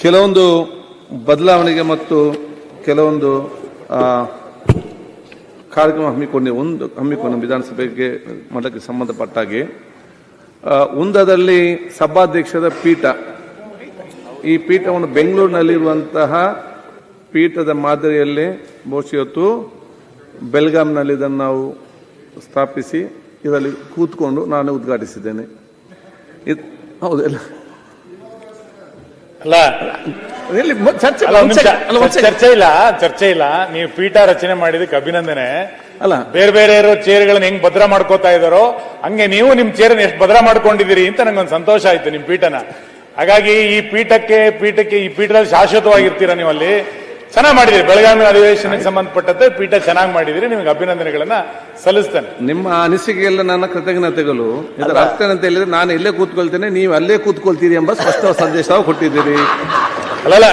ಕೆಲವೊಂದು ಬದಲಾವಣೆಗೆ ಮತ್ತು ಕೆಲವೊಂದು ಕಾರ್ಯಕ್ರಮ ಹಮ್ಮಿಕೊಂಡು ವಿಧಾನಸಭೆಗೆ ಮಠಕ್ಕೆ ಸಂಬಂಧಪಟ್ಟ ಹಾಗೆ ಉಂದದಲ್ಲಿ ಸಭಾಧ್ಯಕ್ಷರ ಪೀಠ, ಈ ಪೀಠವನ್ನು ಬೆಂಗಳೂರಿನಲ್ಲಿರುವಂತಹ ಪೀಠದ ಮಾದರಿಯಲ್ಲಿ ಬಹುಶಃ ಇವತ್ತು ಬೆಳಗಾಂನಲ್ಲಿ ಇದನ್ನು ನಾವು ಸ್ಥಾಪಿಸಿ ಇದರಲ್ಲಿ ಕೂತ್ಕೊಂಡು ನಾನು ಉದ್ಘಾಟಿಸಿದ್ದೇನೆ. ಹೌದಲ್ಲ? ಅಲ್ಲ ಚರ್ಚೆ ಇಲ್ಲ. ನೀವು ಪೀಠ ರಚನೆ ಮಾಡಿದಕ್ಕೆ ಅಭಿನಂದನೆ. ಅಲ್ಲ, ಬೇರೆ ಬೇರೆ ಚೇರ್ಗಳನ್ನ ಹೆಂಗ್ ಭದ್ರ ಮಾಡ್ಕೋತಾ ಇದಾರೋ ಹಂಗೆ ನೀವು ನಿಮ್ ಚೇರನ್ನ ಎಷ್ಟು ಭದ್ರ ಮಾಡ್ಕೊಂಡಿದ್ದೀರಿ ಅಂತ ನಂಗೊಂದು ಸಂತೋಷ ಆಯ್ತು ನಿಮ್ ಪೀಠನ. ಹಾಗಾಗಿ ಈ ಪೀಠದಲ್ಲಿ ಶಾಶ್ವತವಾಗಿರ್ತೀರಾ ನೀವು. ಅಲ್ಲಿ ಚೆನ್ನಾಗಿ ಮಾಡಿದಿರಿ. ಬೆಳಗಾವಿ ಅಧಿವೇಶನಕ್ಕೆ ಸಂಬಂಧಪಟ್ಟಂತೆ ಪೀಠ ಚೆನ್ನಾಗಿ ಮಾಡಿದಿರಿ. ನಿಮಗೆ ಅಭಿನಂದನೆಗಳನ್ನ ಸಲ್ಲಿಸ್ತೇನೆ. ನಿಮ್ಮ ಅನಿಸಿಕೆಯಲ್ಲ ನನ್ನ ಕೃತಜ್ಞತೆಗಳು. ಇದರ ಅರ್ಥ ಅಂತ ಹೇಳಿದ್ರೆ ನಾನು ಇಲ್ಲೇ ಕೂತ್ಕೊಳ್ತೇನೆ, ನೀವು ಅಲ್ಲೇ ಕೂತ್ಕೊಳ್ತೀರಿ ಎಂಬ ಸ್ಪಷ್ಟ ಸಂದೇಶ ಕೊಟ್ಟಿದ್ದೀರಿ. ಅಲ್ಲಲ್ಲ